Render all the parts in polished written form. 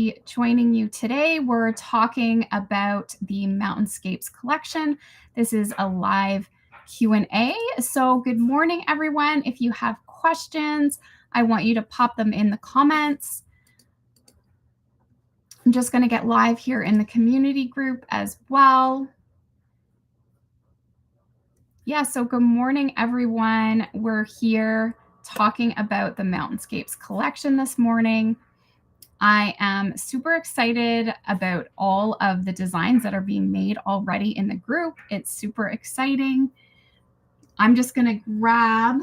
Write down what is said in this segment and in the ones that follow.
be joining you today. We're talking about the Mountainscapes collection. This is a live Q&A. So good morning, everyone. If you have questions, I want you to pop them in the comments. I'm just going to get live here in the community group as well. Yeah, so good morning, everyone. We're here talking about the Mountainscapes collection this morning. I am super excited about all of the designs that are being made already in the group. It's super exciting. I'm just going to grab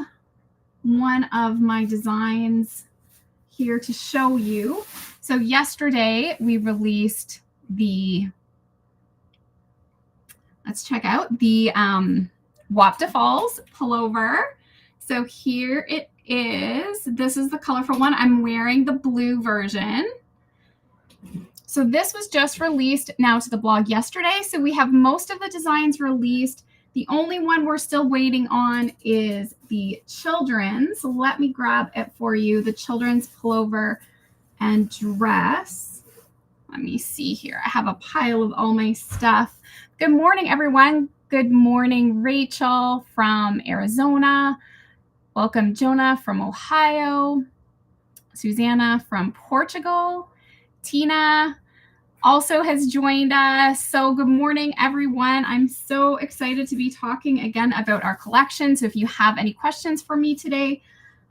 one of my designs here to show you. So yesterday we released the, let's check out the Wapta Falls pullover. So here it is. This is the colorful one. I'm wearing the blue version. So this was just released now to the blog yesterday. So we have most of the designs released. The only one we're still waiting on is the children's. So let me grab it for you. The children's pullover and dress. Let me see here. I have a pile of all my stuff. Good morning, everyone. Good morning, Rachel from Arizona. Welcome, Jonah from Ohio. Susanna from Portugal. Tina also has joined us. So good morning, everyone. I'm so excited to be talking again about our collection. So if you have any questions for me today,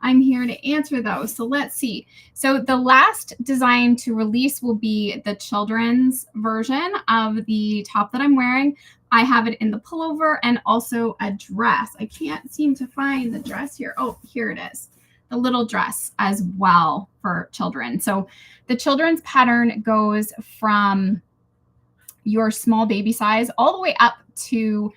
I'm here to answer those. So let's see. So the last design to release will be the children's version of the top that I'm wearing. I have it in the pullover and also a dress. I can't seem to find the dress here. Oh, here it is. The little dress as well for children. So the children's pattern goes from your small baby size all the way up to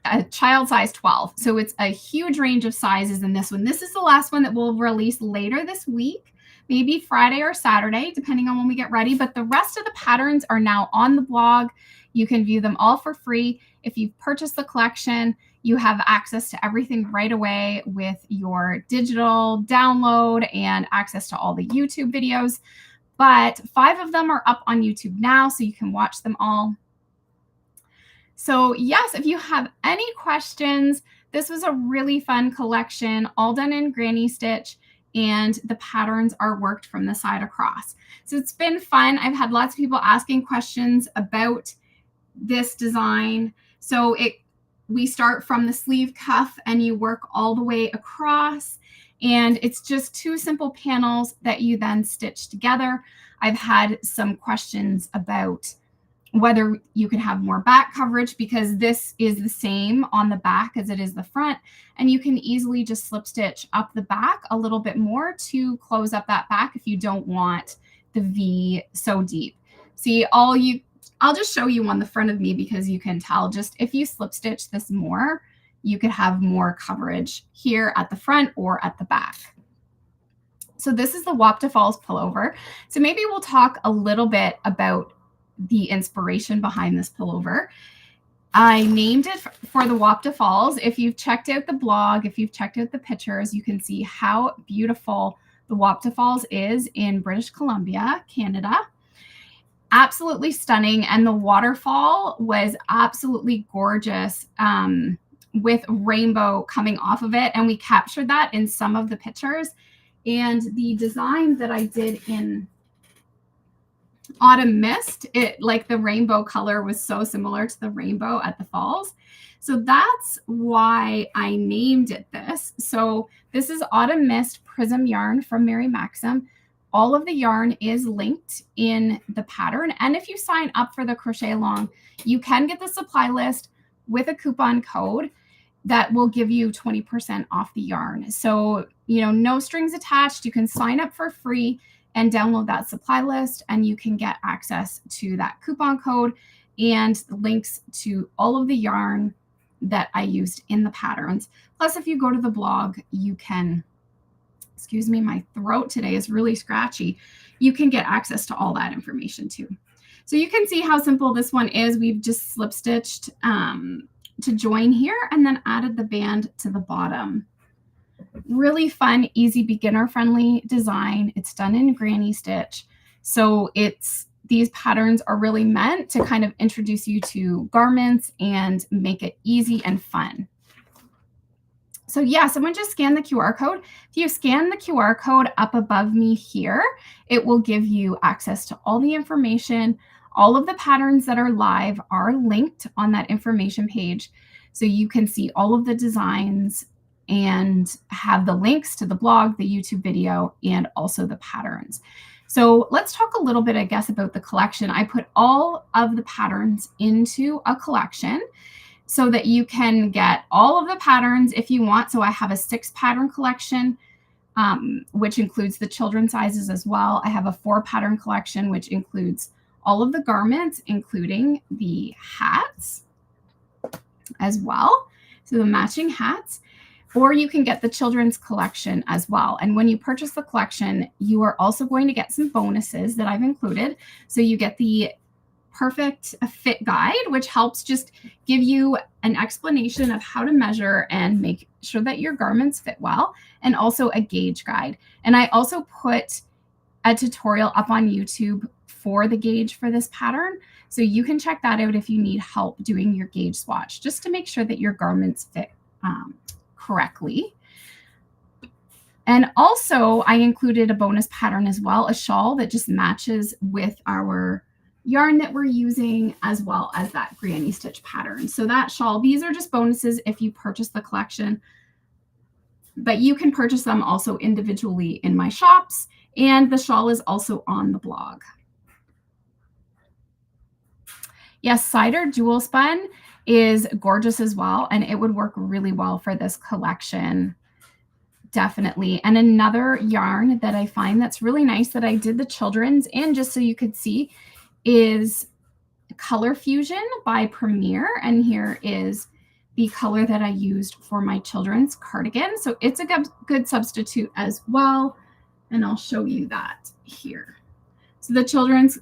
a child size 12. So it's a huge range of sizes in this one. This is the last one that we'll release later this week, maybe Friday or Saturday, depending on when we get ready. But the rest of the patterns are now on the blog. You can view them all for free. If you've purchased the collection, you have access to everything right away with your digital download and access to all the YouTube videos. But 5 of them are up on YouTube now, so you can watch them all. So yes, if you have any questions, this was a really fun collection, all done in granny stitch, and the patterns are worked from the side across. So it's been fun. I've had lots of people asking questions about this design. So we start from the sleeve cuff and you work all the way across, and it's just 2 simple panels that you then stitch together. I've had some questions about whether you can have more back coverage, because this is the same on the back as it is the front, and you can easily just slip stitch up the back a little bit more to close up that back if you don't want the V so deep. See, I'll just show you on the front of me because you can tell, just if you slip stitch this more, you could have more coverage here at the front or at the back. So this is the Wapta Falls pullover. So maybe we'll talk a little bit about the inspiration behind this pullover. I named it for the Wapta Falls. If you've checked out the blog, if you've checked out the pictures, you can see how beautiful the Wapta Falls is in British Columbia, Canada. Absolutely stunning. And the waterfall was absolutely gorgeous with rainbow coming off of it. And we captured that in some of the pictures. And the design that I did in Autumn Mist, like the rainbow color was so similar to the rainbow at the falls. So that's why I named it this. So this is Autumn Mist Prism yarn from Mary Maxim. All of the yarn is linked in the pattern. And if you sign up for the Crochet Along, you can get the supply list with a coupon code that will give you 20% off the yarn. So, no strings attached. You can sign up for free and download that supply list, and you can get access to that coupon code and links to all of the yarn that I used in the patterns. Plus, if you go to the blog, you can, excuse me, my throat today is really scratchy. You can get access to all that information too. So you can see how simple this one is. We've just slip stitched to join here and then added the band to the bottom. Really fun, easy, beginner friendly design. It's done in granny stitch. So these patterns are really meant to kind of introduce you to garments and make it easy and fun. So yeah, someone just scan the QR code. If you scan the QR code up above me here, it will give you access to all the information. All of the patterns that are live are linked on that information page. So you can see all of the designs and have the links to the blog, the YouTube video, and also the patterns. So let's talk a little bit, I guess, about the collection. I put all of the patterns into a collection so that you can get all of the patterns if you want. So I have a 6 pattern collection, which includes the children's sizes as well. I have a 4 pattern collection, which includes all of the garments, including the hats as well. So the matching hats. Or you can get the children's collection as well. And when you purchase the collection, you are also going to get some bonuses that I've included. So you get the perfect fit guide, which helps just give you an explanation of how to measure and make sure that your garments fit well, and also a gauge guide. And I also put a tutorial up on YouTube for the gauge for this pattern. So you can check that out if you need help doing your gauge swatch, just to make sure that your garments fit correctly. And also I included a bonus pattern as well, a shawl that just matches with our yarn that we're using, as well as that granny stitch pattern. So that shawl, these are just bonuses if you purchase the collection, but you can purchase them also individually in my shops. And the shawl is also on the blog. Yes, cider jewel spun is gorgeous as well, and it would work really well for this collection, definitely. And another yarn that I find that's really nice that I did the children's, and just so you could see, is Color Fusion by Premier. And here is the color that I used for my children's cardigan. So it's a good substitute as well. And I'll show you that here. So the children's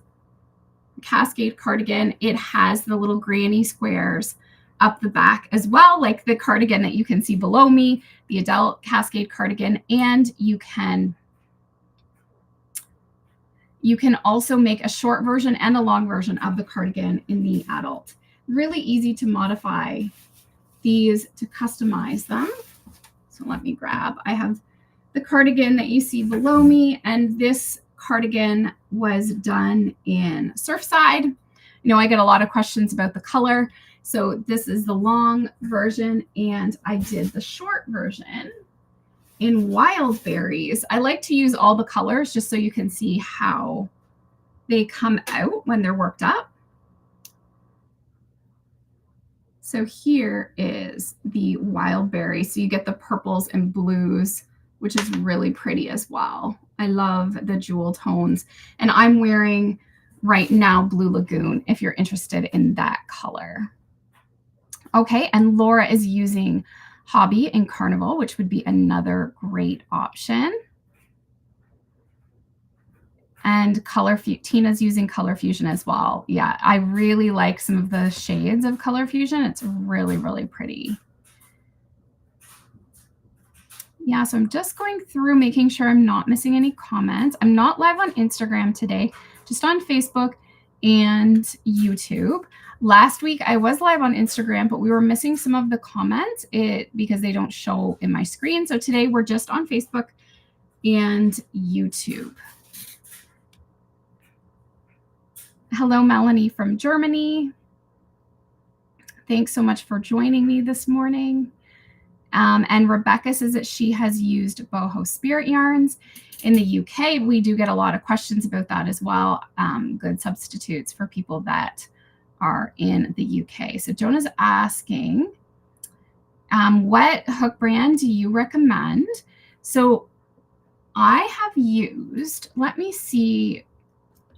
cascade cardigan, it has the little granny squares up the back as well, like the cardigan that you can see below me, the adult cascade cardigan. And you can also make a short version and a long version of the cardigan in the adult. Really easy to modify these to customize them. So let me grab, I have the cardigan that you see below me, and this cardigan was done in Surfside. You know, I get a lot of questions about the color. So this is the long version, and I did the short version in Wild Berries. I like to use all the colors just so you can see how they come out when they're worked up. So here is the Wild Berry. So you get the purples and blues, which is really pretty as well. I love the jewel tones. And I'm wearing right now Blue Lagoon if you're interested in that color. Okay, and Laura is using Hobby and Carnival, which would be another great option. And Tina's using Color Fusion as well. Yeah, I really like some of the shades of Color Fusion. It's really, really pretty. Yeah, so I'm just going through making sure I'm not missing any comments. I'm not live on Instagram today, just on Facebook and YouTube. Last week I was live on Instagram, but we were missing some of the comments because they don't show in my screen. So today we're just on Facebook and YouTube. Hello, Melanie from Germany. Thanks so much for joining me this morning. And Rebecca says that she has used Boho Spirit yarns. In the UK, we do get a lot of questions about that as well. Good substitutes for people that are in the UK. So Jonah's asking, what hook brand do you recommend? So I have used, let me see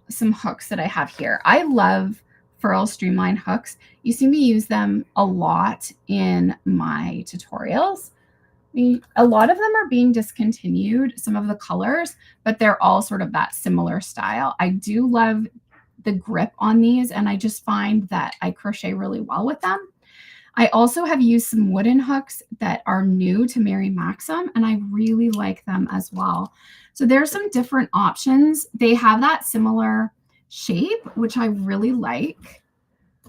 some hooks that I have here. I love Furl Streamline hooks. You see me use them a lot in my tutorials. A lot of them are being discontinued, some of the colors, but they're all sort of that similar style. I do love the grip on these, and I just find that I crochet really well with them. I also have used some wooden hooks that are new to Mary Maxim, and I really like them as well. So there's some different options. They have that similar shape, which I really like.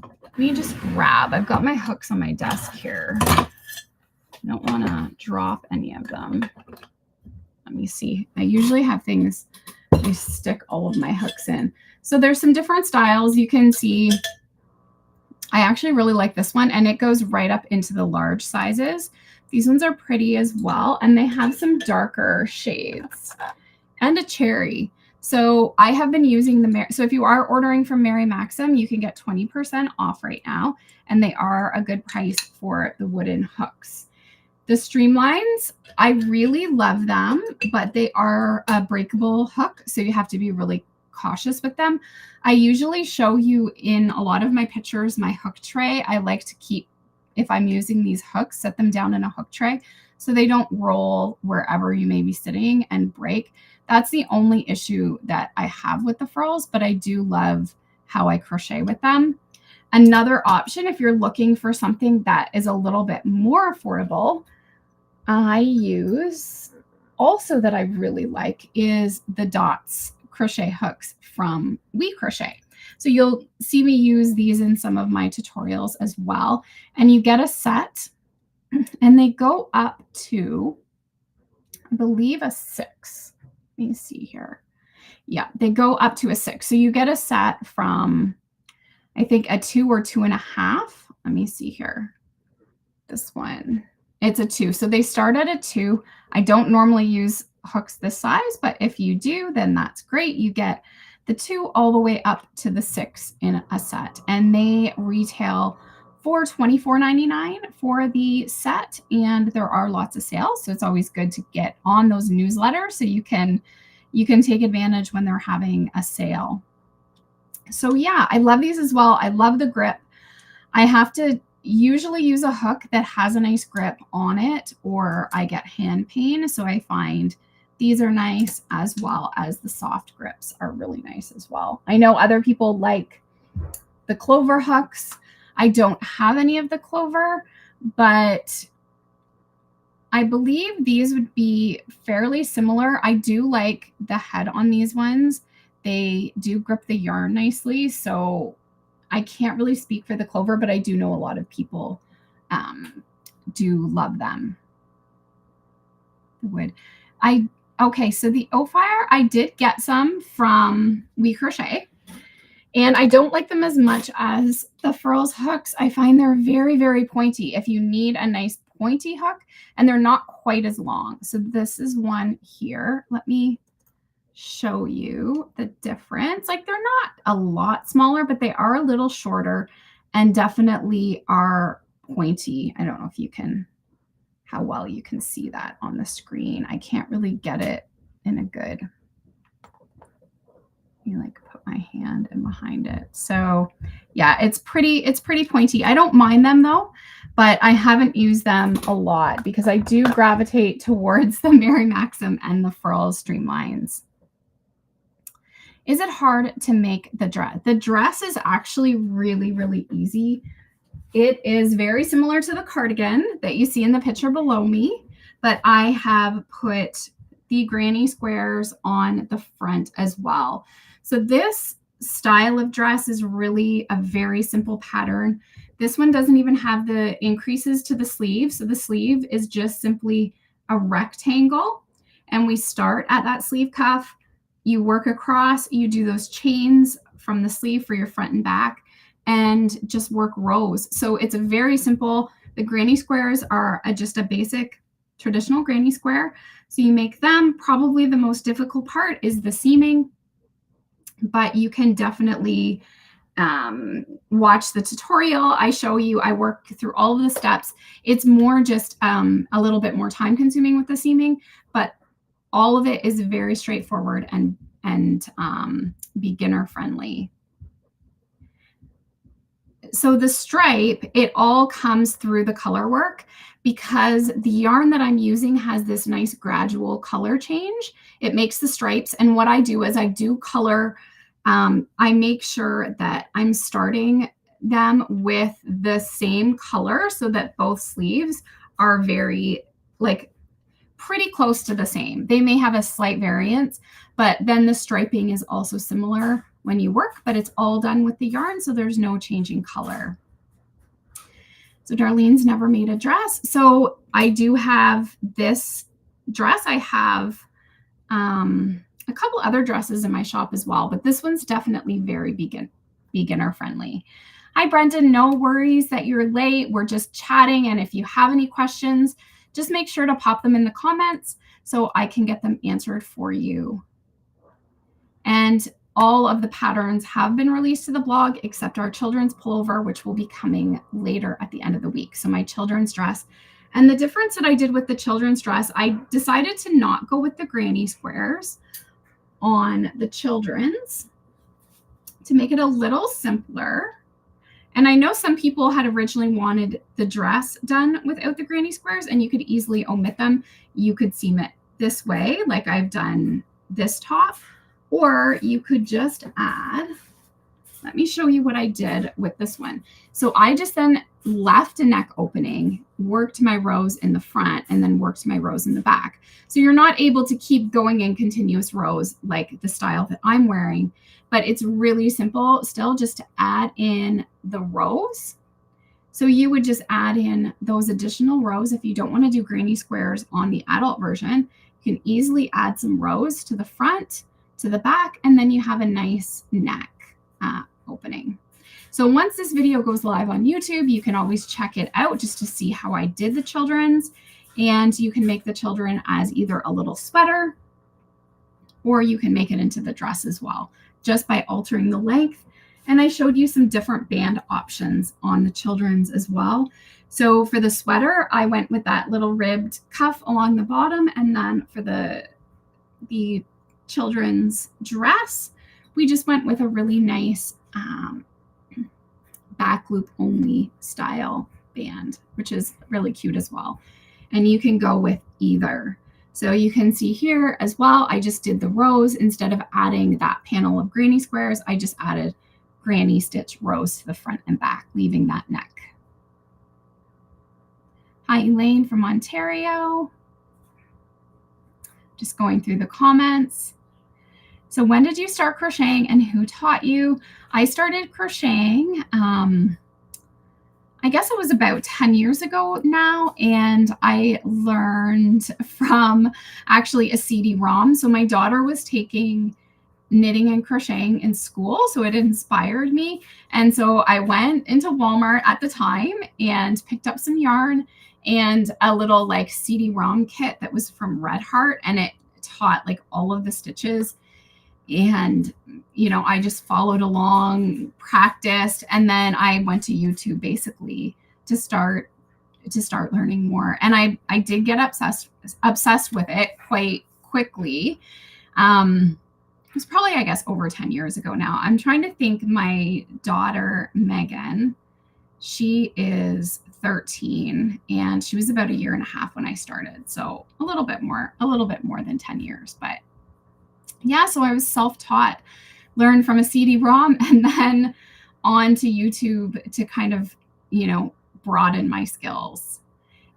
Let me just grab, I've got my hooks on my desk here. I don't want to drop any of them. Let me see. I usually have things, I stick all of my hooks in. So there's some different styles. You can see, I actually really like this one, and it goes right up into the large sizes. These ones are pretty as well, and they have some darker shades and a cherry. So I have been using so if you are ordering from Mary Maxim, you can get 20% off right now, and they are a good price for the wooden hooks. The streamlines, I really love them, but they are a breakable hook, so you have to be really cautious with them. I usually show you in a lot of my pictures my hook tray. I like to keep, if I'm using these hooks, set them down in a hook tray so they don't roll wherever you may be sitting and break. That's the only issue that I have with the furls, but I do love how I crochet with them. Another option, if you're looking for something that is a little bit more affordable, I use also that I really like is the Dots crochet hooks from We Crochet. So you'll see me use these in some of my tutorials as well. And you get a set, and they go up to, I believe, a 6. Let me see here. Yeah, they go up to a 6. So you get a set from, I think, a 2 or 2.5. Let me see here. This one, it's a 2. So they start at a 2. I don't normally use hooks this size, but if you do, then that's great. You get the 2 all the way up to the 6 in a set, and they retail for $24.99 for the set, and there are lots of sales, so it's always good to get on those newsletters so you can take advantage when they're having a sale. So yeah, I love these as well. I love the grip. I have to usually use a hook that has a nice grip on it, or I get hand pain, so I find these are nice, as well as the soft grips are really nice as well. I know other people like the clover hooks. I don't have any of the clover, but I believe these would be fairly similar. I do like the head on these ones. They do grip the yarn nicely, so I can't really speak for the clover, but I do know a lot of people do love them. Okay, so the O-Fire, I did get some from We Crochet, and I don't like them as much as the Furls hooks. I find they're very, very pointy if you need a nice pointy hook, and they're not quite as long. So this is one here. Let me show you the difference. Like, they're not a lot smaller, but they are a little shorter and definitely are pointy. I don't know if you can, how well you can see that on the screen. I can't really get it in a good, like put my hand in behind it. So yeah, it's pretty pointy. I don't mind them though, but I haven't used them a lot because I do gravitate towards the Mary Maxim and the Furls streamlines. Is it hard to make the dress? The dress is actually really, really easy. It is very similar to the cardigan that you see in the picture below me, but I have put the granny squares on the front as well. So this style of dress is really a very simple pattern. This one doesn't even have the increases to the sleeve. So the sleeve is just simply a rectangle, and we start at that sleeve cuff. You work across, you do those chains from the sleeve for your front and back, and just work rows. So it's a very simple. The granny squares are just a basic traditional granny square. So you make them. Probably the most difficult part is the seaming, but you can definitely watch the tutorial. I show you, I work through all of the steps. It's more just a little bit more time consuming with the seaming, but all of it is very straightforward and beginner friendly. So the stripe, it all comes through the color work because the yarn that I'm using has this nice gradual color change. It makes the stripes. And what I do is I do color. I make sure that I'm starting them with the same color so that both sleeves are very like pretty close to the same. They may have a slight variance, but then the striping is also similar when you work, but it's all done with the yarn, so there's no changing color. So Darlene's never made a dress. So I do have this dress. I have a couple other dresses in my shop as well, but this one's definitely very beginner friendly. Hi, Brendan. No worries that you're late. We're just chatting. And if you have any questions, just make sure to pop them in the comments so I can get them answered for you. And all of the patterns have been released to the blog except our children's pullover, which will be coming later at the end of the week. So my children's dress. And the difference that I did with the children's dress, I decided to not go with the granny squares on the children's to make it a little simpler. And I know some people had originally wanted the dress done without the granny squares, and you could easily omit them. You could seam it this way, like I've done this top, or you could just add, let me show you what I did with this one. So I just then left a neck opening, worked my rows in the front, and then worked my rows in the back. So you're not able to keep going in continuous rows like the style that I'm wearing, but it's really simple still just to add in the rows. So you would just add in those additional rows. If you don't want to do granny squares on the adult version, you can easily add some rows to the front, to the back, and then you have a nice neck opening. So once this video goes live on YouTube, you can always check it out just to see how I did the children's, and you can make the children as either a little sweater or you can make it into the dress as well, just by altering the length. And I showed you some different band options on the children's as well. So for the sweater, I went with that little ribbed cuff along the bottom, and then for the children's dress, we just went with a really nice back loop only style band, which is really cute as well. And you can go with either. So you can see here as well, I just did the rows. Instead of adding that panel of granny squares, I just added granny stitch rows to the front and back, leaving that neck. Hi, Elaine from Ontario. Just going through the comments. So when did you start crocheting and who taught you? I started crocheting, I guess it was about 10 years ago now, and I learned from actually a CD-ROM. So my daughter was taking knitting and crocheting in school, so it inspired me. And so I went into Walmart at the time and picked up some yarn and a little like CD-ROM kit that was from Red Heart, and it taught like all of the stitches. And, you know, I just followed along, practiced, and then I went to YouTube basically to start learning more. And I did get obsessed with it quite quickly. It was probably, I guess, over 10 years ago now. I'm trying to think. My daughter, Megan, she is 13, and she was about 1.5 years when I started. So a little bit more than 10 years, but yeah, so I was self-taught, learned from a CD-ROM, and then on to YouTube to kind of, you know, broaden my skills.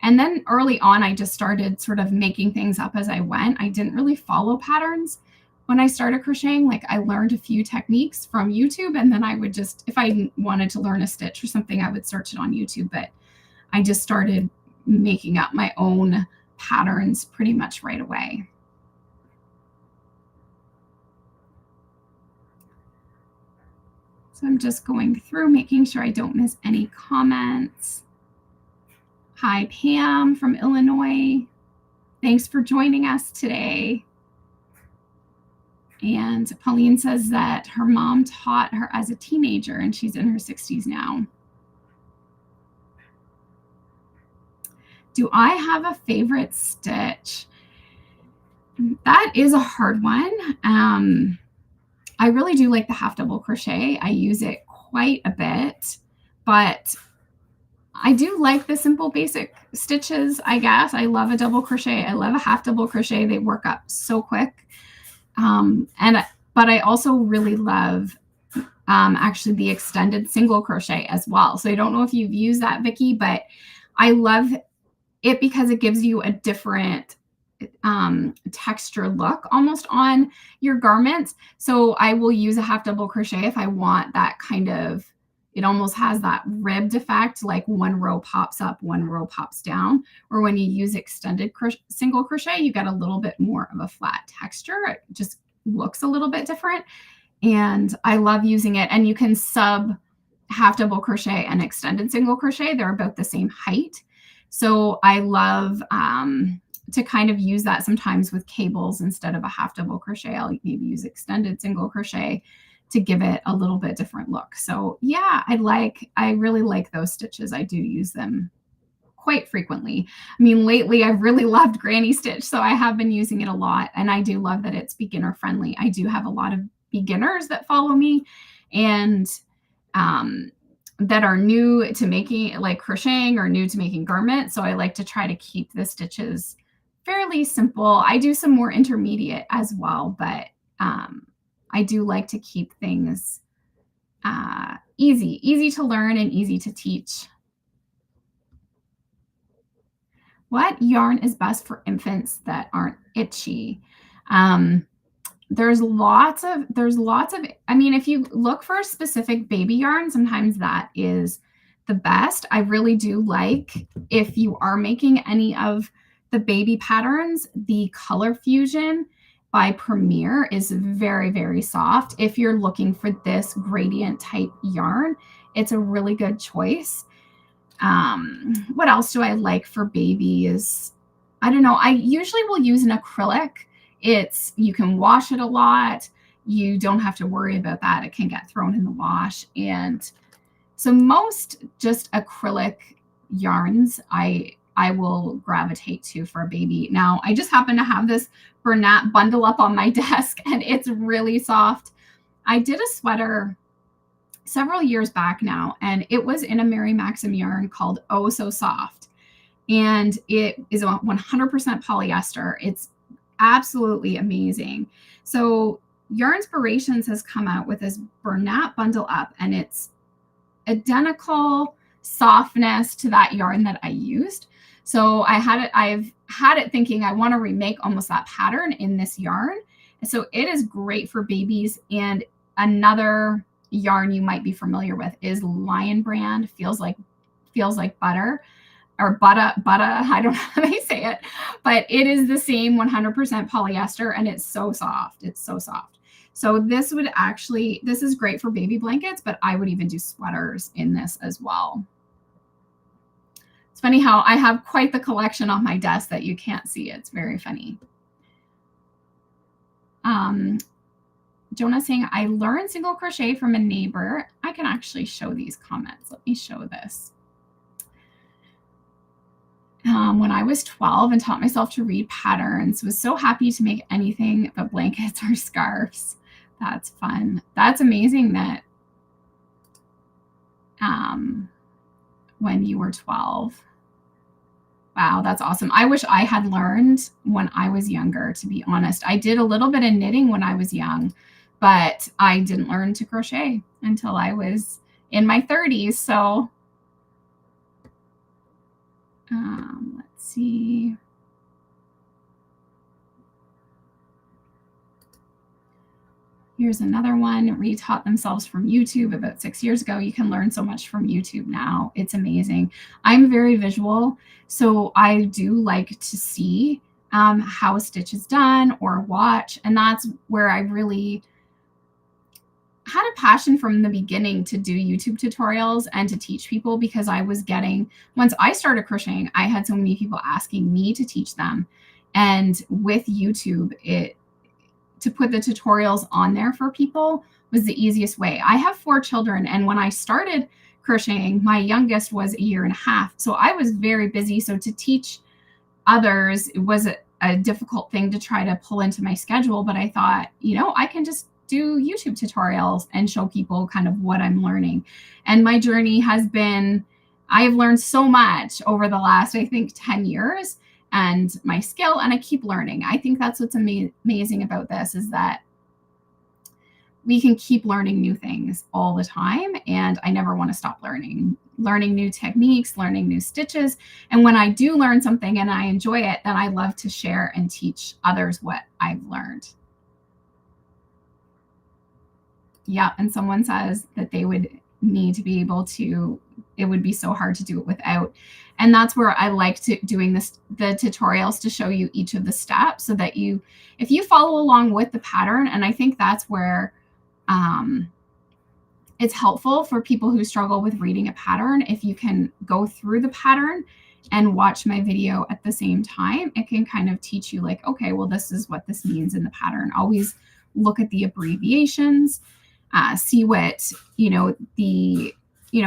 And then early on, I just started sort of making things up as I went. I didn't really follow patterns when I started crocheting. Like, I learned a few techniques from YouTube, and then I would just, if I wanted to learn a stitch or something, I would search it on YouTube. But I just started making up my own patterns pretty much right away. So I'm just going through, making sure I don't miss any comments. Hi, Pam from Illinois. Thanks for joining us today. And Pauline says that her mom taught her as a teenager, and she's in her 60s now. Do I have a favorite stitch? That is a hard one. I really do like the half double crochet. I use it quite a bit, but I do like the simple basic stitches, I guess. I love a double crochet. I love a half double crochet. They work up so quick. But I also really love actually the extended single crochet as well. So I don't know if you've used that, Vicki, but I love it because it gives you a different texture look almost on your garments. So I will use a half double crochet if I want that kind of, it almost has that ribbed effect, like one row pops up, one row pops down. Or when you use extended single crochet, you get a little bit more of a flat texture. It just looks a little bit different. And I love using it. And you can sub half double crochet and extended single crochet. They're about the same height. So I love to kind of use that sometimes with cables instead of a half double crochet. I'll maybe use extended single crochet to give it a little bit different look. So yeah, I really like those stitches. I do use them quite frequently. I mean, lately I've really loved granny stitch, so I have been using it a lot. And I do love that it's beginner friendly. I do have a lot of beginners that follow me and that are new to making, like crocheting, or new to making garments. So I like to try to keep the stitches fairly simple. I do some more intermediate as well, but I do like to keep things easy to learn and easy to teach. What yarn is best for infants that aren't itchy? There's lots of, I mean, if you look for a specific baby yarn, sometimes that is the best. I really do like, if you are making any of the baby patterns, the Color Fusion by Premier is very, very soft. If you're looking for this gradient type yarn, it's a really good choice. What else do I like for babies? I don't know. I usually will use an acrylic. You can wash it a lot. You don't have to worry about that. It can get thrown in the wash. And so most just acrylic yarns I will gravitate to for a baby. Now, I just happen to have this Bernat bundle up on my desk, and it's really soft. I did a sweater several years back now, and it was in a Mary Maxim yarn called Oh So Soft. And it is 100% polyester. It's absolutely amazing. So Yarnspirations has come out with this Bernat bundle up, and it's identical softness to that yarn that I used. So I've had it thinking I want to remake almost that pattern in this yarn. So it is great for babies. And another yarn you might be familiar with is Lion Brand, feels like butter, or butter. I don't know how they say it, but it is the same 100% polyester, and it's so soft. It's so soft. So this is great for baby blankets, but I would even do sweaters in this as well. It's funny how I have quite the collection on my desk that you can't see. It's very funny. Jonah saying, I learned single crochet from a neighbor. I can actually show these comments. Let me show this. When I was 12 and taught myself to read patterns, was so happy to make anything but blankets or scarves. That's fun. That's amazing that when you were 12. Wow, that's awesome. I wish I had learned when I was younger, to be honest. I did a little bit of knitting when I was young, but I didn't learn to crochet until I was in my 30s. So let's see. Here's another one. Retaught themselves from YouTube about 6 years ago. You can learn so much from YouTube now. It's amazing. I'm very visual, so I do like to see how a stitch is done or watch. And that's where I really had a passion from the beginning to do YouTube tutorials and to teach people, because I was getting, once I started crocheting, I had so many people asking me to teach them. And with YouTube, to put the tutorials on there for people was the easiest way. I have 4 children, and when I started crocheting, my youngest was 1.5 years. So I was very busy. So to teach others, it was a difficult thing to try to pull into my schedule. But I thought, I can just do YouTube tutorials and show people kind of what I'm learning. And my journey has been, I have learned so much over the last, I think, 10 years. And my skill, and I keep learning. I think that's what's amazing about this, is that we can keep learning new things all the time. And I never want to stop learning new techniques, learning new stitches. And when I do learn something and I enjoy it, then I love to share and teach others what I've learned. Yeah. And someone says that they would need to be able to, it would be so hard to do it without. And that's where I like doing the tutorials, to show you each of the steps, so that if you follow along with the pattern, and I think that's where it's helpful for people who struggle with reading a pattern. If you can go through the pattern and watch my video at the same time, it can kind of teach you like, okay, well, this is what this means in the pattern. Always look at the abbreviations, see what, the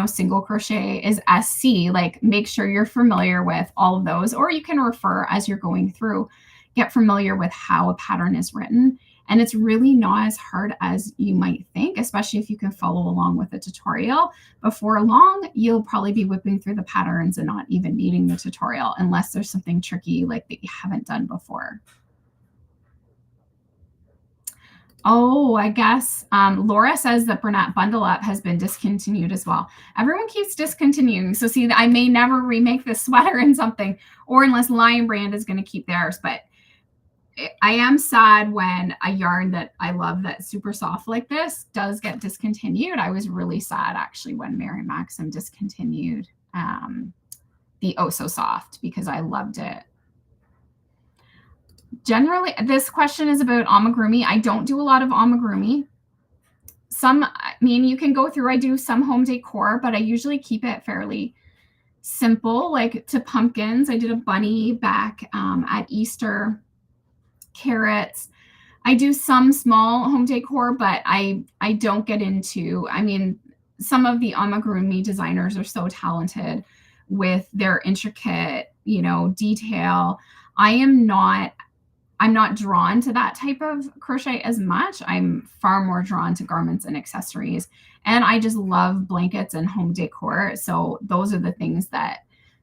single crochet is SC, like make sure you're familiar with all of those, or you can refer as you're going through, get familiar with how a pattern is written. And it's really not as hard as you might think, especially if you can follow along with a tutorial. Before long, you'll probably be whipping through the patterns and not even needing the tutorial, unless there's something tricky like that you haven't done before. Oh, I guess Laura says that Bernat Bundle Up has been discontinued as well. Everyone keeps discontinuing. So see, I may never remake this sweater in something, or unless Lion Brand is going to keep theirs. But I am sad when a yarn that I love that's super soft like this does get discontinued. I was really sad actually when Mary Maxim discontinued the Oh So Soft, because I loved it. Generally, this question is about amigurumi. I don't do a lot of amigurumi. You can go through, I do some home decor, but I usually keep it fairly simple, like to pumpkins. I did a bunny back at Easter, carrots. I do some small home decor, but I don't get into, some of the amigurumi designers are so talented with their intricate, detail. I'm not drawn to that type of crochet as much. I'm far more drawn to garments and accessories. And I just love blankets and home decor. So those are the things that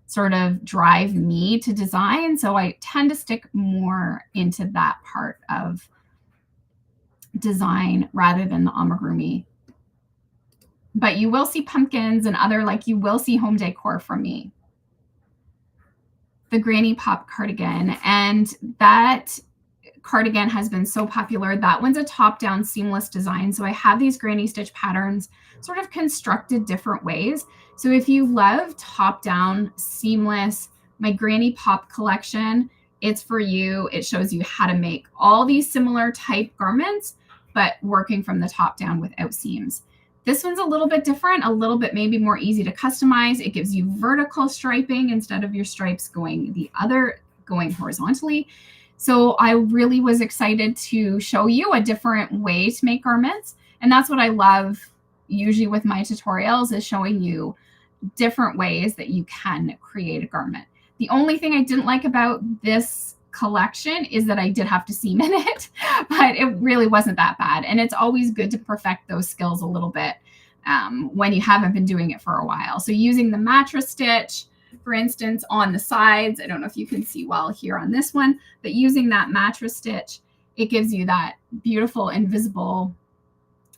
sort of drive me to design. So I tend to stick more into that part of design rather than the amigurumi. But you will see pumpkins and you will see home decor from me. The Granny Pop cardigan, and that cardigan has been so popular. That one's a top-down seamless design. So I have these granny stitch patterns sort of constructed different ways. So if you love top-down seamless, my Granny Pop collection, it's for you. It shows you how to make all these similar type garments, but working from the top down without seams. This one's a little bit different, a little bit maybe more easy to customize. It gives you vertical striping instead of your stripes going horizontally. So I really was excited to show you a different way to make garments. And that's what I love usually with my tutorials, is showing you different ways that you can create a garment. The only thing I didn't like about this collection is that I did have to seam in it, but it really wasn't that bad. And it's always good to perfect those skills a little bit when you haven't been doing it for a while. So using the mattress stitch, for instance, on the sides, I don't know if you can see well here on this one, but using that mattress stitch, it gives you that beautiful invisible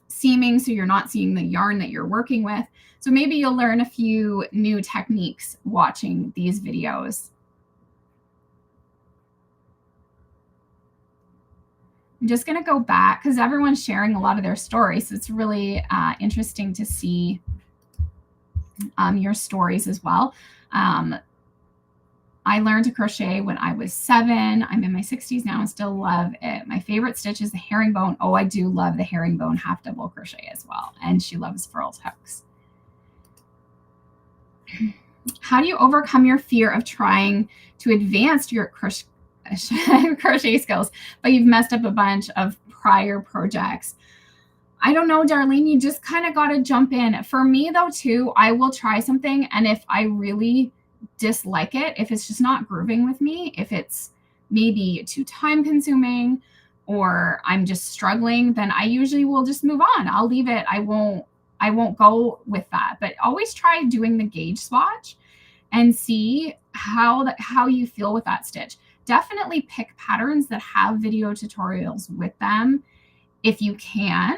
seaming, so you're not seeing the yarn that you're working with. So maybe you'll learn a few new techniques watching these videos. I'm just going to go back because everyone's sharing a lot of their stories. So it's really interesting to see your stories as well. I learned to crochet when I was 7. I'm in my 60s now and still love it. My favorite stitch is the herringbone. Oh, I do love the herringbone half double crochet as well. And she loves frilled hooks. How do you overcome your fear of trying to advance your crochet skills, but you've messed up a bunch of prior projects? I don't know, Darlene, you just kind of got to jump in. For me though, too, I will try something. And if I really dislike it, if it's just not grooving with me, if it's maybe too time consuming or I'm just struggling, then I usually will just move on. I'll leave it. I won't go with that, but always try doing the gauge swatch and see how you feel with that stitch. Definitely pick patterns that have video tutorials with them if you can.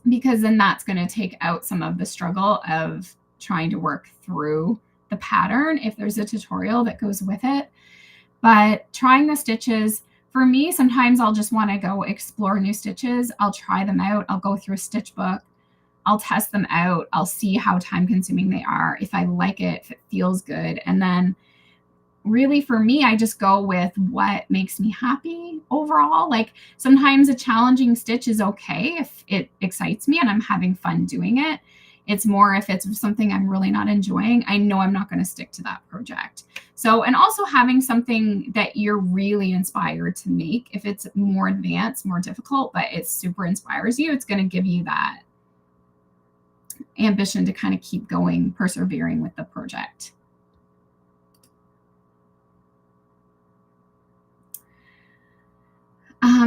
because then that's going to take out some of the struggle of trying to work through the pattern if there's a tutorial that goes with it. But trying the stitches, for me, sometimes I'll just want to go explore new stitches. I'll try them out. I'll go through a stitch book. I'll test them out. I'll see how time consuming they are. If I like it, if it feels good. And then really for me, I just go with what makes me happy overall. Like sometimes a challenging stitch is okay if it excites me and I'm having fun doing it. It's more if it's something I'm really not enjoying, I know I'm not going to stick to that project. So, and also having something that you're really inspired to make, if it's more advanced, more difficult, but it super inspires you, it's going to give you that ambition to kind of keep going, persevering with the project.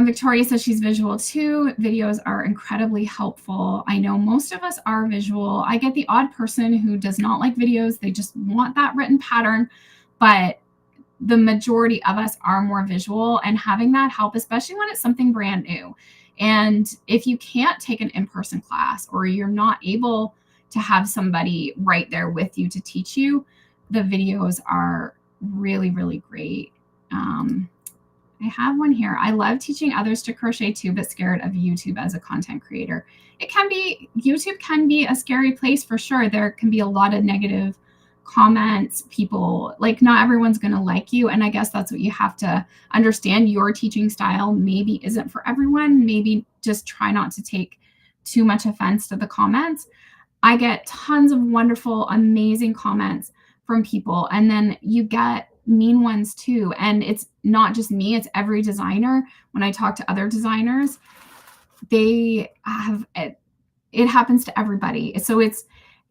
Victoria says she's visual too. Videos are incredibly helpful. I know most of us are visual. I get the odd person who does not like videos. They just want that written pattern, but the majority of us are more visual, and having that help, especially when it's something brand new. And if you can't take an in-person class or you're not able to have somebody right there with you to teach you, the videos are really, really great. I have one here. I love teaching others to crochet too, but scared of YouTube as a content creator. YouTube can be a scary place for sure. There can be a lot of negative comments. People, like, not everyone's going to like you. And I guess that's what you have to understand. Your teaching style maybe isn't for everyone. Maybe just try not to take too much offense to the comments. I get tons of wonderful, amazing comments from people. And then you get mean ones too. And it's not just me, it's every designer. When I talk to other designers, they have it happens to everybody. So it's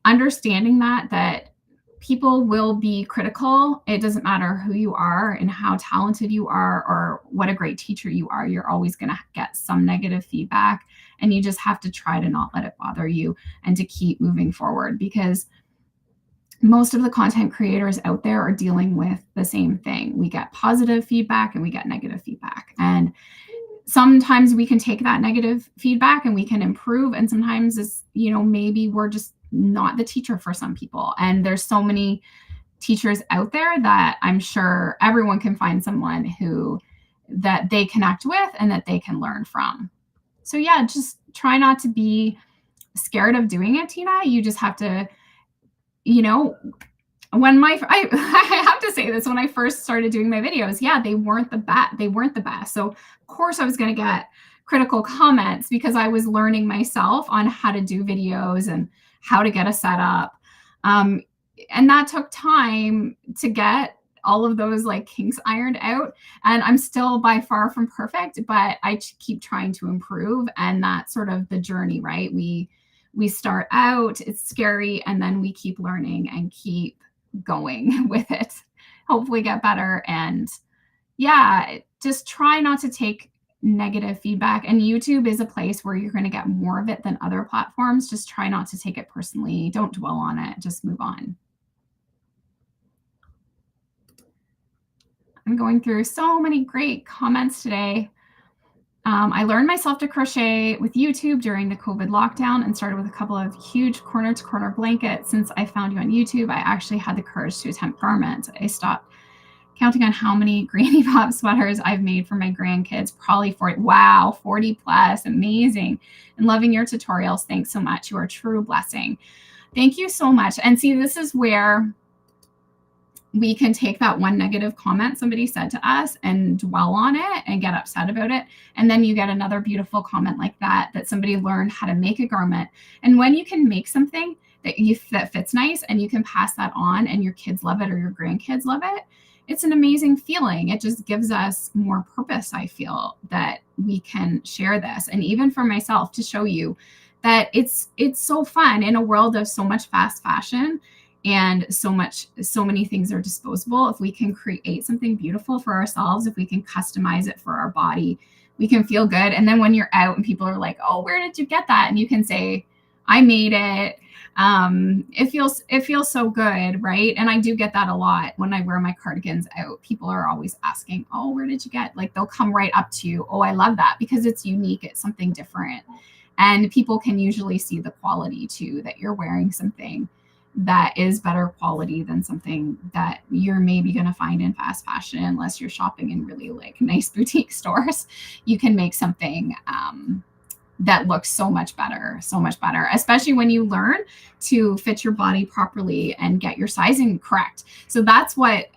understanding that people will be critical. It doesn't matter who you are and how talented you are or what a great teacher you are. You're always going to get some negative feedback, and you just have to try to not let it bother you and to keep moving forward, because most of the content creators out there are dealing with the same thing. We get positive feedback and we get negative feedback. And sometimes we can take that negative feedback and we can improve. And sometimes it's, maybe we're just not the teacher for some people. And there's so many teachers out there that I'm sure everyone can find someone that they connect with and that they can learn from. So yeah, just try not to be scared of doing it, Tina. You just have to, I have to say this, when I first started doing my videos, they weren't the best. So of course I was going to get critical comments because I was learning myself on how to do videos and how to get a setup. And that took time to get all of those kinks ironed out. And I'm still by far from perfect, but I keep trying to improve. And that's sort of the journey, right? We start out, it's scary, and then we keep learning and keep going with it, hopefully get better. And just try not to take negative feedback. And YouTube is a place where you're going to get more of it than other platforms. Just try not to take it personally. Don't dwell on it. Just move on. I'm going through so many great comments today. I learned myself to crochet with YouTube during the COVID lockdown and started with a couple of huge corner-to-corner blankets. Since I found you on YouTube, I actually had the courage to attempt garments. I stopped counting on how many Granny Pop sweaters I've made for my grandkids. Probably 40. Wow, 40 plus. Amazing. And loving your tutorials. Thanks so much. You are a true blessing. Thank you so much. And see, this is where we can take that one negative comment somebody said to us and dwell on it and get upset about it. And then you get another beautiful comment like that somebody learned how to make a garment. And when you can make something that fits nice and you can pass that on and your kids love it or your grandkids love it, it's an amazing feeling. It just gives us more purpose, I feel, that we can share this. And even for myself, to show you that it's so fun in a world of so much fast fashion. And so many things are disposable. If we can create something beautiful for ourselves, if we can customize it for our body, we can feel good. And then when you're out and people are like, oh, where did you get that? And you can say, I made it. It feels so good, right? And I do get that a lot when I wear my cardigans out. People are always asking, oh, where did you get? They'll come right up to you. Oh, I love that, because it's unique. It's something different. And people can usually see the quality too, that you're wearing something that is better quality than something that you're maybe going to find in fast fashion, unless you're shopping in really like nice boutique stores. You can make something that looks so much better, especially when you learn to fit your body properly and get your sizing correct. So that's why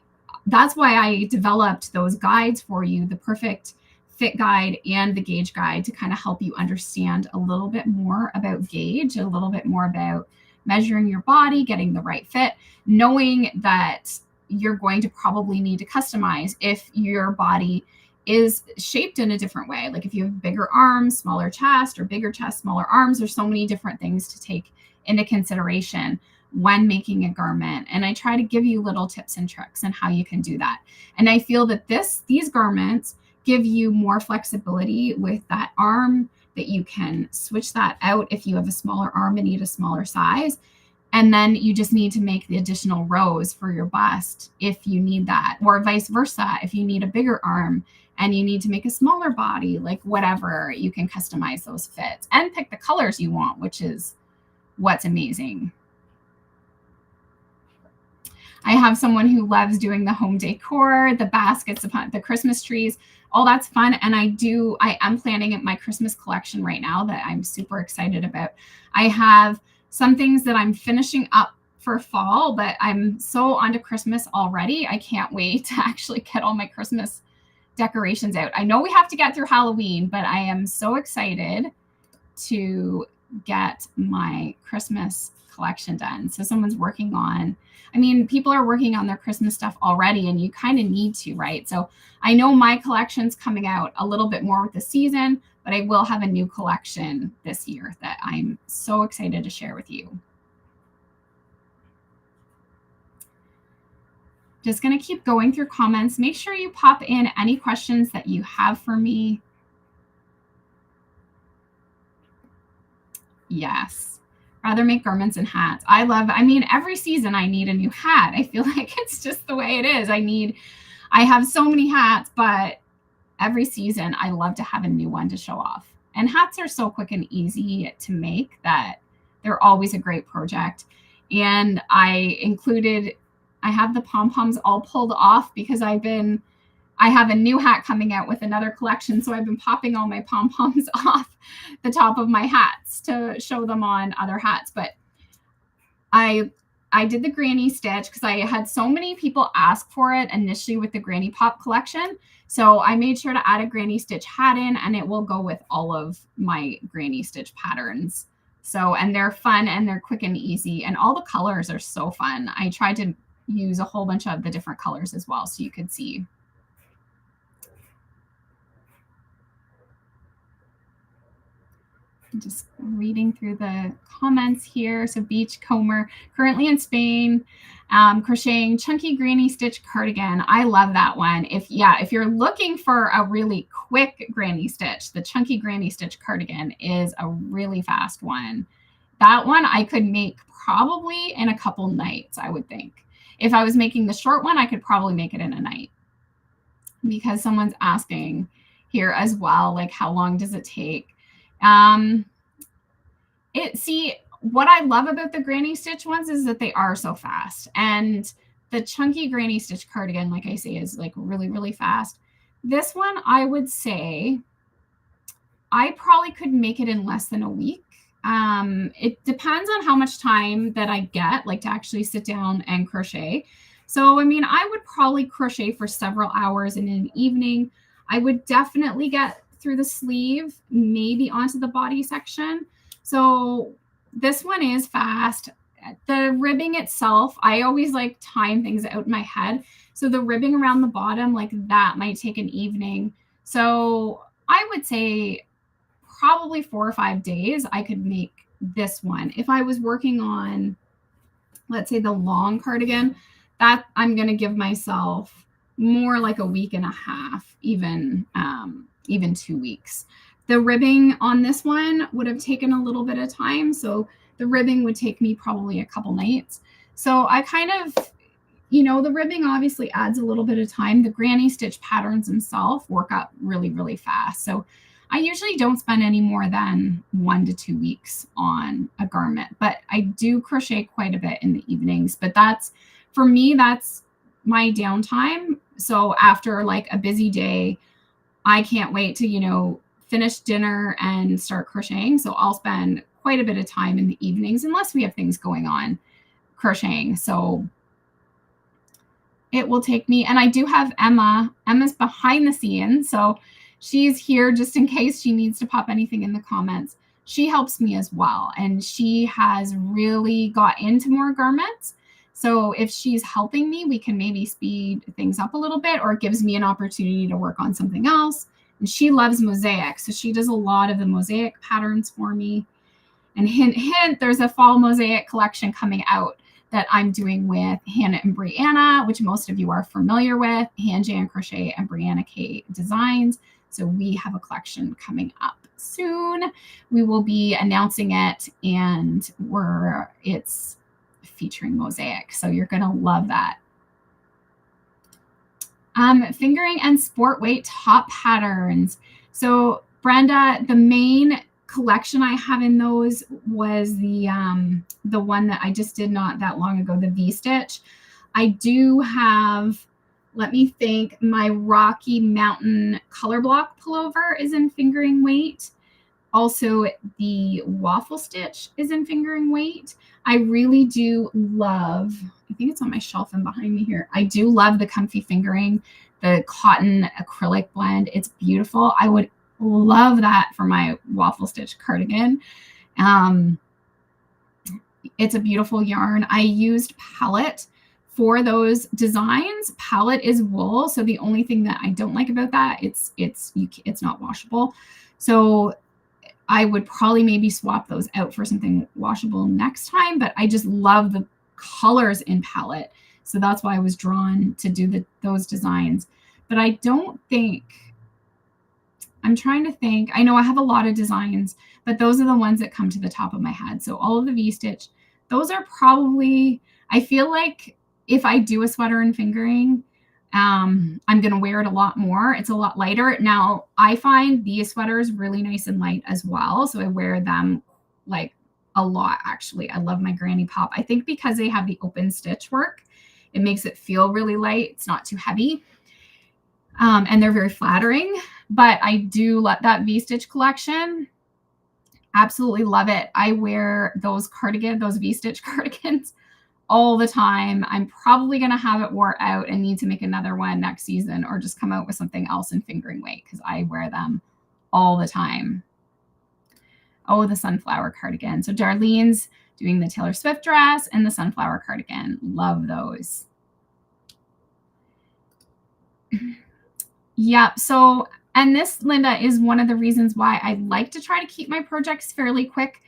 I developed those guides for you, the perfect fit guide and the gauge guide, to kind of help you understand a little bit more about gauge, a little bit more about measuring your body, getting the right fit, knowing that you're going to probably need to customize if your body is shaped in a different way. Like if you have bigger arms, smaller chest, or bigger chest, smaller arms. There's so many different things to take into consideration when making a garment. And I try to give you little tips and tricks on how you can do that. And I feel that these garments give you more flexibility with that arm, that you can switch that out if you have a smaller arm and need a smaller size. And then you just need to make the additional rows for your bust if you need that, or vice versa. If you need a bigger arm and you need to make a smaller body, like whatever, you can customize those fits and pick the colors you want, which is what's amazing. I have someone who loves doing the home decor, the baskets, the Christmas trees. All that's fun. And I am planning my Christmas collection right now that I'm super excited about. I have some things that I'm finishing up for fall, but I'm so onto Christmas already. I can't wait to actually get all my Christmas decorations out. I know we have to get through Halloween, but I am so excited to get my Christmas collection done. So someone's working on, people are working on their Christmas stuff already, and you kind of need to, right? So I know my collection's coming out a little bit more with the season, but I will have a new collection this year that I'm so excited to share with you. Just going to keep going through comments. Make sure you pop in any questions that you have for me. Yes. Rather make garments and hats. Every season I need a new hat. I feel like it's just the way it is. I have so many hats, but every season I love to have a new one to show off. And hats are so quick and easy to make that they're always a great project. And I have the pom-poms all pulled off because I have a new hat coming out with another collection. So I've been popping all my pom-poms off the top of my hats to show them on other hats. But I did the granny stitch because I had so many people ask for it initially with the Granny Pop collection. So I made sure to add a granny stitch hat in, and it will go with all of my granny stitch patterns. So, and they're fun and they're quick and easy, and all the colors are so fun. I tried to use a whole bunch of the different colors as well, so you could see. I'm just reading through the comments here. So Beachcomber, currently in Spain, crocheting chunky granny stitch cardigan. I love that one. If you're looking for a really quick granny stitch, the chunky granny stitch cardigan is a really fast one. That one I could make probably in a couple nights, I would think. If I was making the short one, I could probably make it in a night, because someone's asking here as well, like, how long does it take? What I love about the granny stitch ones is that they are so fast, and the chunky granny stitch cardigan, like I say, is like really, really fast. This one, I would say I probably could make it in less than a week. It depends on how much time that I get, like, to actually sit down and crochet. So, I would probably crochet for several hours in an evening. I would definitely get through the sleeve, maybe onto the body section. So this one is fast. The ribbing itself, I always like time things out in my head. So the ribbing around the bottom, like that might take an evening. So I would say probably 4 or 5 days I could make this one. If I was working on, let's say, the long cardigan, that I'm going to give myself more like a week and a half, even 2 weeks. The ribbing on this one would have taken a little bit of time. So the ribbing would take me probably a couple nights. So I kind of, the ribbing obviously adds a little bit of time. The granny stitch patterns themselves work up really, really fast. So I usually don't spend any more than 1 to 2 weeks on a garment, but I do crochet quite a bit in the evenings. But that's, for me, that's my downtime. So after like a busy day, I can't wait to, finish dinner and start crocheting. So I'll spend quite a bit of time in the evenings, unless we have things going on, crocheting. So it will take me, and I do have Emma. Emma's behind the scenes, so she's here just in case she needs to pop anything in the comments. She helps me as well, and she has really got into more garments. So if she's helping me, we can maybe speed things up a little bit, or it gives me an opportunity to work on something else. And she loves mosaic, so she does a lot of the mosaic patterns for me. And hint, hint, there's a fall mosaic collection coming out that I'm doing with Hannah and Brianna, which most of you are familiar with, Han Jan Crochet and Brianna K Designs. So we have a collection coming up soon. We will be announcing it, and it's featuring mosaic. So you're gonna love that. Fingering and sport weight top patterns. So Brenda, the main collection I have in those was the one that I just did not that long ago, the V-stitch. I do have, let me think, my Rocky Mountain color block pullover is in fingering weight. Also, the waffle stitch is in fingering weight. I really do love, I think it's on my shelf and behind me here. I do love the Comfy Fingering, the cotton acrylic blend. It's beautiful. I would love that for my waffle stitch cardigan. It's a beautiful yarn. I used palette for those designs. Palette is wool, so the only thing that I don't like about that, it's not washable. So I would probably maybe swap those out for something washable next time, but I just love the colors in palette. So that's why I was drawn to do those designs. But I don't think, I'm trying to think, I know I have a lot of designs, but those are the ones that come to the top of my head. So all of the V-stitch, those are probably, I feel like if I do a sweater and fingering, I'm going to wear it a lot more. It's a lot lighter. Now, I find these sweaters really nice and light as well. So I wear them like a lot, actually. I love my Granny Pop. I think because they have the open stitch work, it makes it feel really light. It's not too heavy. And they're very flattering. But I do love that V-stitch collection. Absolutely love it. I wear those V-stitch cardigans all the time. I'm probably going to have it wore out and need to make another one next season, or just come out with something else in fingering weight, because I wear them all the time. Oh, the sunflower cardigan. So Darlene's doing the Taylor Swift dress and the sunflower cardigan. Love those. Yeah. So, and this, Linda, is one of the reasons why I like to try to keep my projects fairly quick.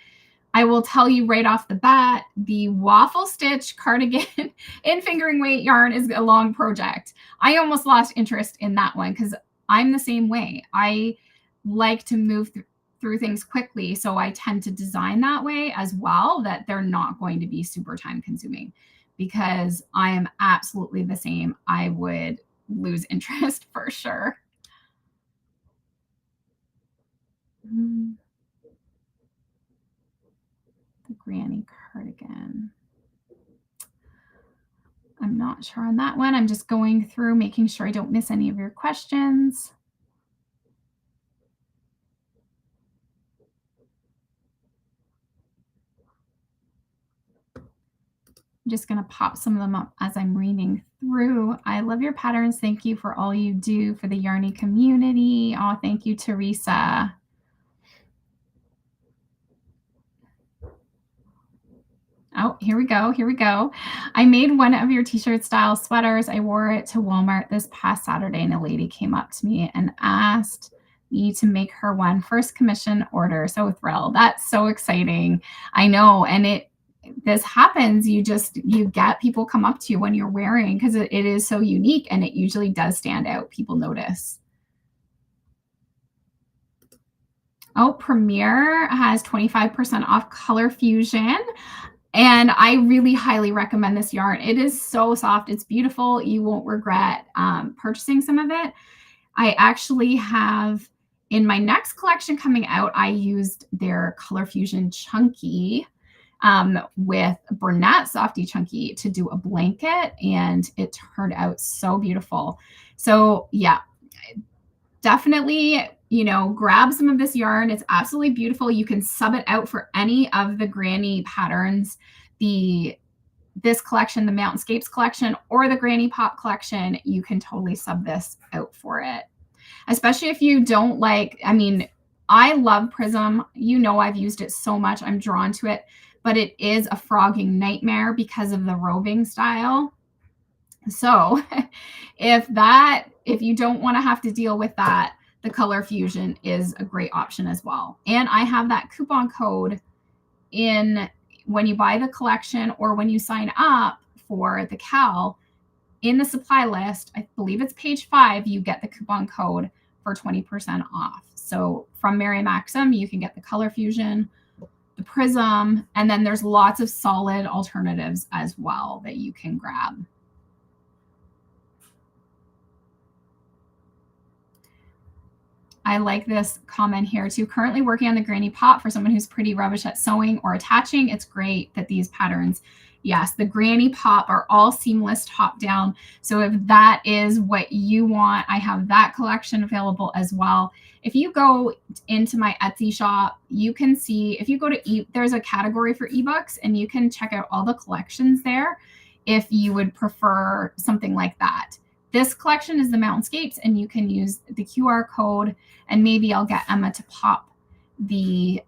I will tell you right off the bat, the waffle stitch cardigan in fingering weight yarn is a long project. I almost lost interest in that one because I'm the same way. I like to move through things quickly. So I tend to design that way as well, that they're not going to be super time consuming, because I am absolutely the same. I would lose interest for sure. The granny cardigan. I'm not sure on that one. I'm just going through, making sure I don't miss any of your questions. I'm just going to pop some of them up as I'm reading through. I love your patterns. Thank you for all you do for the Yarny community. Oh, thank you, Teresa. Oh, here we go. Here we go. I made one of your t-shirt style sweaters. I wore it to Walmart this past Saturday, and a lady came up to me and asked me to make her one first commission order. So thrilled. That's so exciting. I know. And this happens. You get people come up to you when you're wearing, because it is so unique, and it usually does stand out. People notice. Oh, Premier has 25% off Color Fusion. And I really highly recommend this yarn. It is so soft. It's beautiful. You won't regret purchasing some of it. I actually have in my next collection coming out, I used their Color Fusion Chunky with Bernat Softy Chunky to do a blanket, and it turned out so beautiful. So yeah, definitely, you know, grab some of this yarn. It's absolutely beautiful. You can sub it out for any of the granny patterns. This collection, the Mountainscapes collection, or the Granny Pop collection, you can totally sub this out for it. Especially if you don't like, I mean, I love Prism. You know, I've used it so much. I'm drawn to it, but it is a frogging nightmare because of the roving style. So if you don't want to have to deal with that, the Color Fusion is a great option as well. And I have that coupon code in when you buy the collection or when you sign up for the Cal. In the supply list, I believe it's page 5, you get the coupon code for 20% off. So from Mary Maxim, you can get the Color Fusion, the Prism, and then there's lots of solid alternatives as well that you can grab. I like this comment here too. Currently working on the Granny Pop for someone who's pretty rubbish at sewing or attaching. It's great that these patterns, yes, the Granny Pop are all seamless top down. So if that is what you want, I have that collection available as well. If you go into my Etsy shop, you can see, if you go to there's a category for ebooks, and you can check out all the collections there if you would prefer something like that. This collection is the Mountainscapes, and you can use the QR code, and maybe I'll get Emma to pop the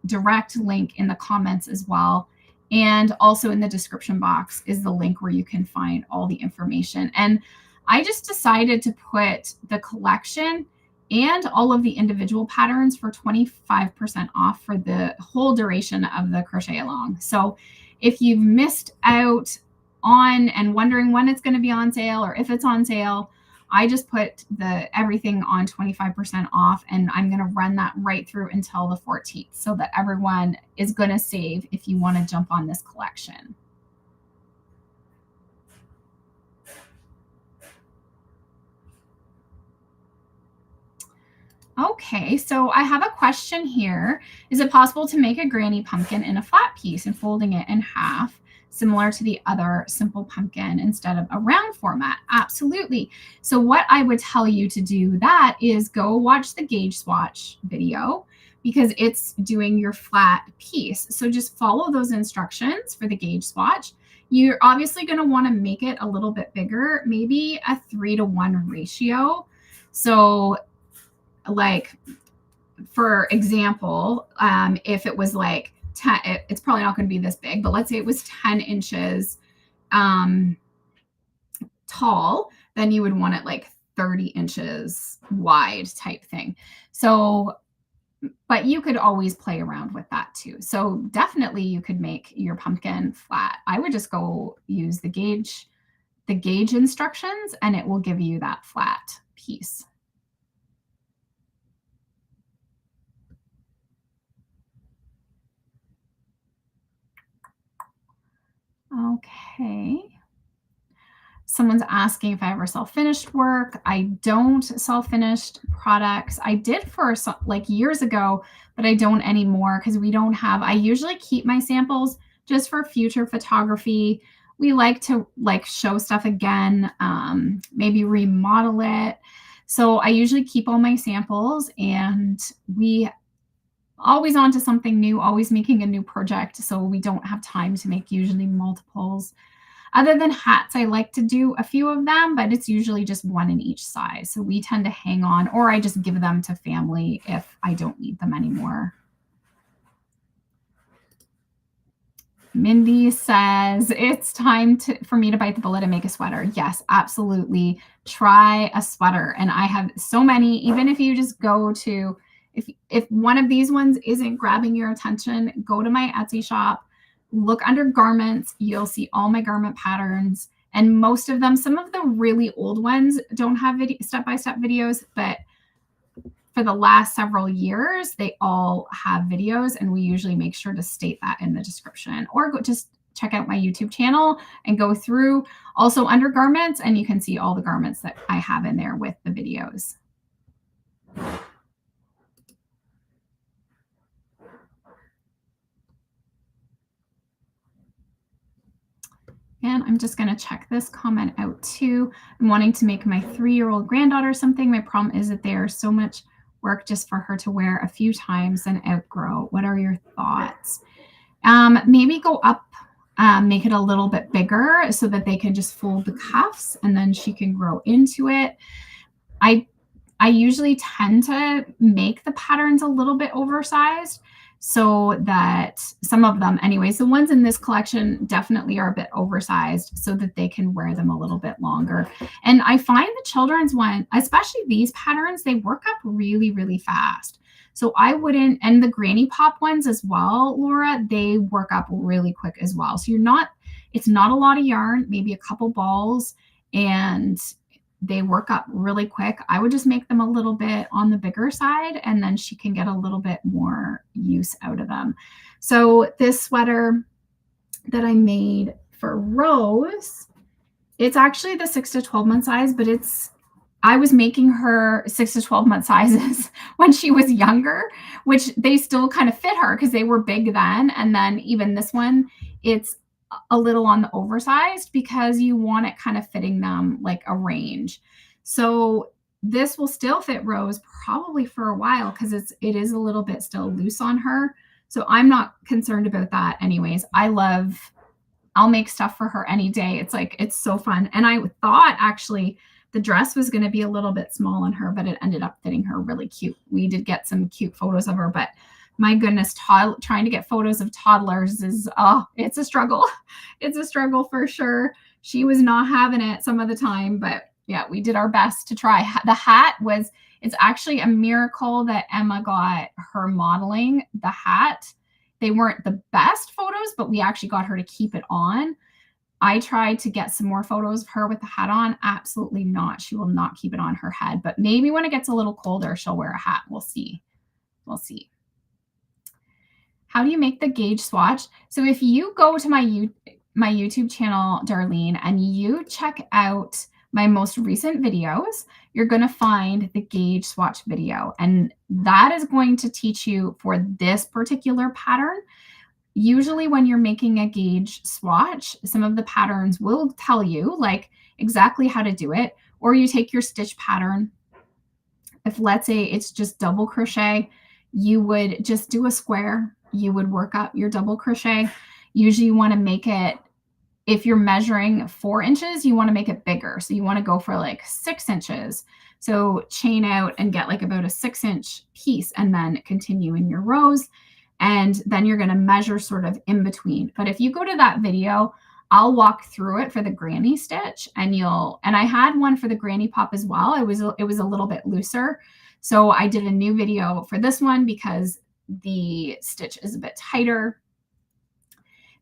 direct link in the comments as well. And also in the description box is the link where you can find all the information. And I just decided to put the collection and all of the individual patterns for 25% off for the whole duration of the crochet along. So if you've missed out on and wondering when it's going to be on sale or if it's on sale, I just put everything on 25% off, and I'm going to run that right through until the 14th so that everyone is going to save if you want to jump on this collection. Okay, so I have a question here. Is it possible to make a granny pumpkin in a flat piece and folding it in half, similar to the other simple pumpkin instead of a round format? Absolutely. So what I would tell you to do that is go watch the gauge swatch video, because it's doing your flat piece. So just follow those instructions for the gauge swatch. You're obviously going to want to make it a little bit bigger, maybe a 3-to-1 ratio. So like, for example, if it was like 10, it's probably not going to be this big, but let's say it was 10 inches tall, then you would want it like 30 inches wide type thing. So, but you could always play around with that too. So definitely you could make your pumpkin flat. I would just go use the gauge instructions, and it will give you that flat piece. Okay. Someone's asking if I ever sell finished work. I don't sell finished products. I did for like years ago, but I don't anymore because we don't have, I usually keep my samples just for future photography. We like to show stuff again, maybe remodel it. So I usually keep all my samples, and we always on to something new, always making a new project. So we don't have time to make usually multiples. Other than hats, I like to do a few of them, but it's usually just one in each size. So we tend to hang on, or I just give them to family if I don't need them anymore. Mindy says, it's time for me to bite the bullet and make a sweater. Yes, absolutely. Try a sweater. And I have so many, even if you just go to, if one of these ones isn't grabbing your attention, go to my Etsy shop, look under garments. You'll see all my garment patterns. And most of them, some of the really old ones don't have step-by-step videos, but for the last several years, they all have videos, and we usually make sure to state that in the description, or just check out my YouTube channel and go through also under garments, and you can see all the garments that I have in there with the videos. And I'm just going to check this comment out too. I'm wanting to make my 3-year-old granddaughter something. My problem is that they are so much work just for her to wear a few times and outgrow. What are your thoughts? Maybe go up, make it a little bit bigger so that they can just fold the cuffs and then she can grow into it. I usually tend to make the patterns a little bit oversized so that some of them, anyways, the ones in this collection definitely are a bit oversized so that they can wear them a little bit longer. And I find the children's one, especially these patterns, they work up really, really fast. So I wouldn't, and the granny pop ones as well, Laura, they work up really quick as well. So it's not a lot of yarn, maybe a couple balls, and they work up really quick. I would just make them a little bit on the bigger side, and then she can get a little bit more use out of them. So this sweater that I made for Rose, it's actually the 6 to 12 month size, but I was making her 6 to 12 month sizes when she was younger, which they still kind of fit her because they were big then. And then even this one, it's a little on the oversized because you want it kind of fitting them like a range. So this will still fit Rose probably for a while because it is a little bit still loose on her. So I'm not concerned about that anyways. I'll make stuff for her any day. It's so fun. And I thought actually the dress was going to be a little bit small on her, but it ended up fitting her really cute. We did get some cute photos of her, but my goodness, trying to get photos of toddlers it's a struggle. It's a struggle for sure. She was not having it some of the time, but yeah, we did our best to try. The hat it's actually a miracle that Emma got her modeling the hat. They weren't the best photos, but we actually got her to keep it on. I tried to get some more photos of her with the hat on. Absolutely not. She will not keep it on her head, but maybe when it gets a little colder, she'll wear a hat. We'll see. We'll see. How do you make the gauge swatch? So if you go to my YouTube channel, Darlene, and you check out my most recent videos, you're going to find the gauge swatch video. And that is going to teach you for this particular pattern. Usually when you're making a gauge swatch, some of the patterns will tell you like exactly how to do it, or you take your stitch pattern. If let's say it's just double crochet, you would just do a square. You would work up your double crochet. Usually you want to make it, if you're measuring 4 inches, you want to make it bigger. So you want to go for like 6 inches. So chain out and get like about a 6-inch piece and then continue in your rows. And then you're going to measure sort of in between. But if you go to that video, I'll walk through it for the granny stitch and I had one for the granny pop as well. It was a little bit looser. So I did a new video for this one because the stitch is a bit tighter.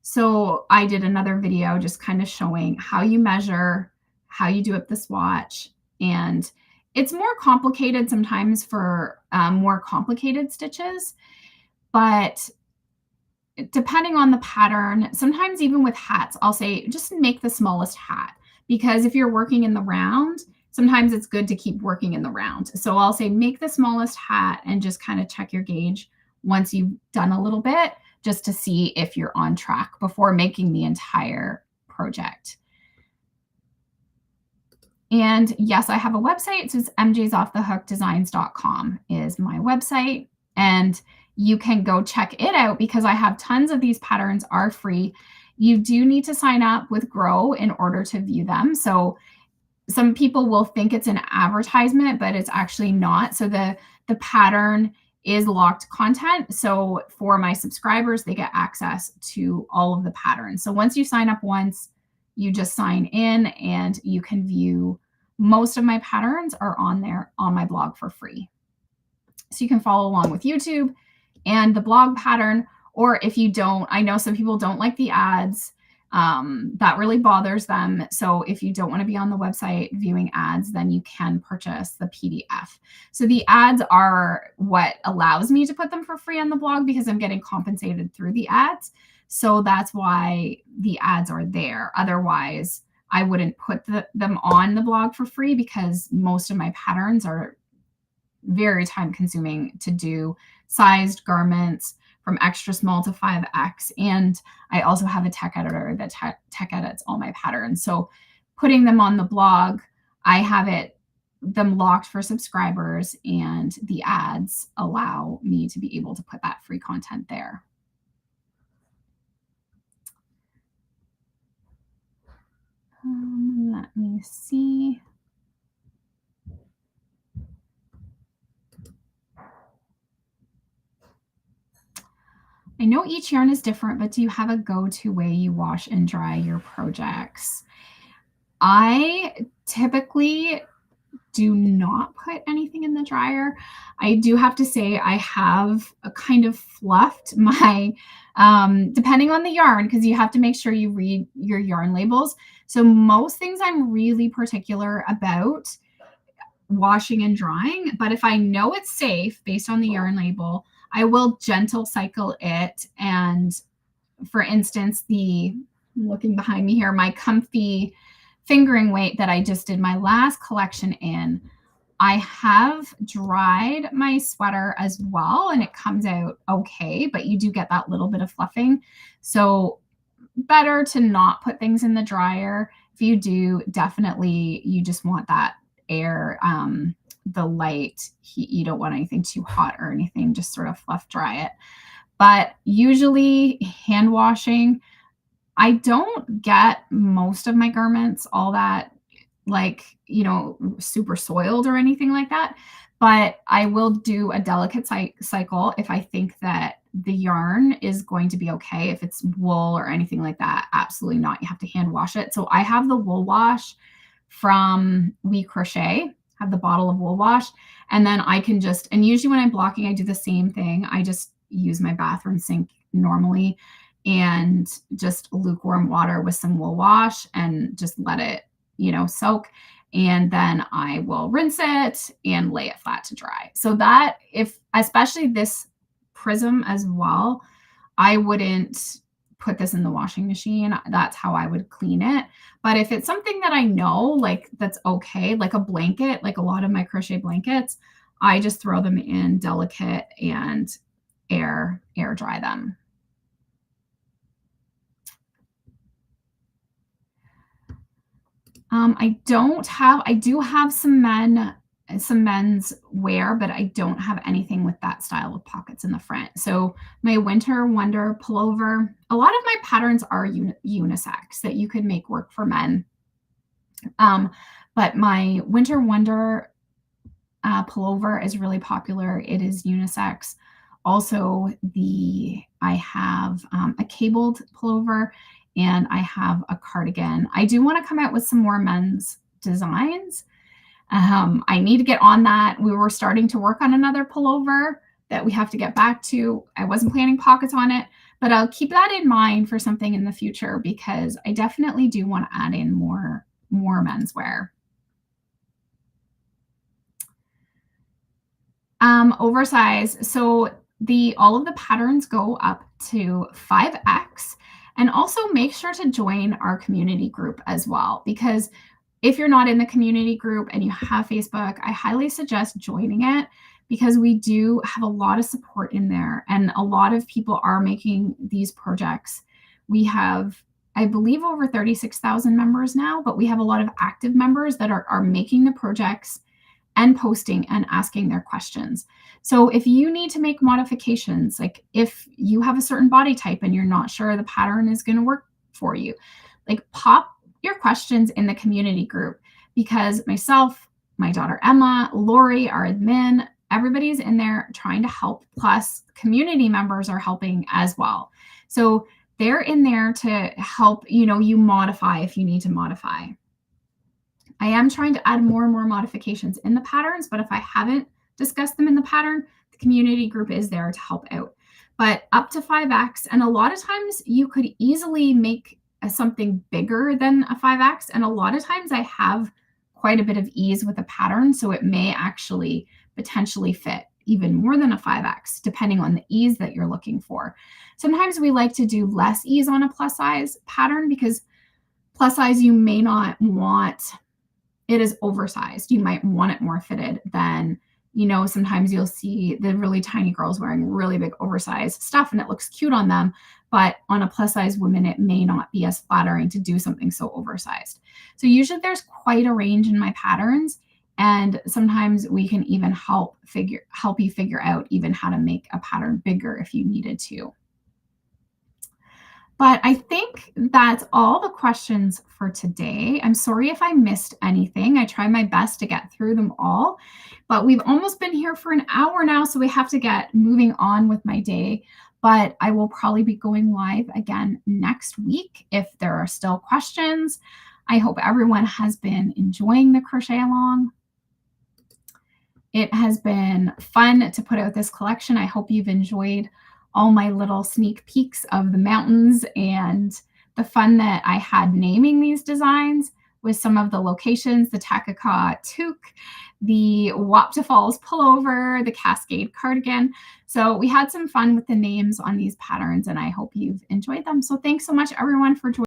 So I did another video just kind of showing how you measure, how you do up the swatch. And it's more complicated sometimes for more complicated stitches. But depending on the pattern, sometimes even with hats, I'll say just make the smallest hat, because if you're working in the round, sometimes it's good to keep working in the round. So I'll say make the smallest hat and just kind of check your gauge once you've done a little bit, just to see if you're on track before making the entire project. And yes, I have a website. So it's mjsoffthehookdesigns.com is my website. And you can go check it out because I have tons of these patterns are free. You do need to sign up with Grow in order to view them. So some people will think it's an advertisement, but it's actually not. So the pattern is locked content. So for my subscribers, they get access to all of the patterns. So once you sign up once, you just sign in and you can view most of my patterns are on there on my blog for free. So you can follow along with YouTube and the blog pattern, or if you don't, I know some people don't like the ads. That really bothers them. So if you don't want to be on the website viewing ads, then you can purchase the PDF. So the ads are what allows me to put them for free on the blog because I'm getting compensated through the ads. So that's why the ads are there. Otherwise, I wouldn't put them on the blog for free because most of my patterns are very time consuming to do, sized garments from extra small to 5X. And I also have a tech editor that tech edits all my patterns. So putting them on the blog, I have them locked for subscribers, and the ads allow me to be able to put that free content there. Let me see. I know each yarn is different, but do you have a go-to way you wash and dry your projects? I typically do not put anything in the dryer. I do have to say I have a kind of fluffed my, depending on the yarn, because you have to make sure you read your yarn labels. So most things I'm really particular about washing and drying, but if I know it's safe based on the yarn label, I will gentle cycle it. And for instance, looking behind me here, my comfy fingering weight that I just did my last collection in, I have dried my sweater as well, and it comes out okay, but you do get that little bit of fluffing. So better to not put things in the dryer. If you do, definitely you just want that air, the light heat. You don't want anything too hot or anything, just sort of fluff dry it. But usually hand washing, I don't get most of my garments all that super soiled or anything like that. But I will do a delicate cycle if I think that the yarn is going to be okay. If it's wool or anything like that, absolutely not. You have to hand wash it. So I have the wool wash from We Crochet, have the bottle of wool wash. And then I can and usually when I'm blocking, I do the same thing. I just use my bathroom sink normally and just lukewarm water with some wool wash and just let it, soak. And then I will rinse it and lay it flat to dry. So that especially this prism as well, I wouldn't put this in the washing machine. That's how I would clean it. But if it's something that I know, that's okay, like a blanket, like a lot of my crochet blankets, I just throw them in delicate and air dry them. I do have some men's wear, but I don't have anything with that style with pockets in the front. So my Winter Wonder pullover, a lot of my patterns are unisex that you could make work for men. But my Winter Wonder pullover is really popular. It is unisex. Also, I have a cabled pullover, and I have a cardigan. I do want to come out with some more men's designs. I need to get on that. We were starting to work on another pullover that we have to get back to. I wasn't planning pockets on it, but I'll keep that in mind for something in the future because I definitely do want to add in more menswear. Oversize. So all of the patterns go up to 5X. And also make sure to join our community group as well, because if you're not in the community group and you have Facebook, I highly suggest joining it because we do have a lot of support in there and a lot of people are making these projects. We have, I believe, over 36,000 members now, but we have a lot of active members that are making the projects and posting and asking their questions. So if you need to make modifications, like if you have a certain body type and you're not sure the pattern is going to work for you, pop your questions in the community group because myself, my daughter Emma, Lori, our admin, everybody's in there trying to help. Plus community members are helping as well. So they're in there to help, you modify if you need to modify. I am trying to add more and more modifications in the patterns, but if I haven't discussed them in the pattern, the community group is there to help out. But up to 5X, and a lot of times you could easily make something bigger than a 5X, and a lot of times I have quite a bit of ease with the pattern, so it may actually potentially fit even more than a 5X, depending on the ease that you're looking for. Sometimes we like to do less ease on a plus size pattern because plus size you may not want. It is oversized. You might want it more fitted than you know, sometimes you'll see the really tiny girls wearing really big oversized stuff and it looks cute on them, but on a plus size woman, it may not be as flattering to do something so oversized. So usually there's quite a range in my patterns, and sometimes we can even help you figure out even how to make a pattern bigger if you needed to. But I think that's all the questions for today. I'm sorry if I missed anything. I try my best to get through them all, but we've almost been here for an hour now, so we have to get moving on with my day. But I will probably be going live again next week if there are still questions. I hope everyone has been enjoying the crochet along. It has been fun to put out this collection. I hope you've enjoyed all my little sneak peeks of the mountains and the fun that I had naming these designs with some of the locations, the Takaka toque, the Wapta Falls pullover, the Cascade cardigan. So we had some fun with the names on these patterns, and I hope you've enjoyed them. So thanks so much, everyone, for joining.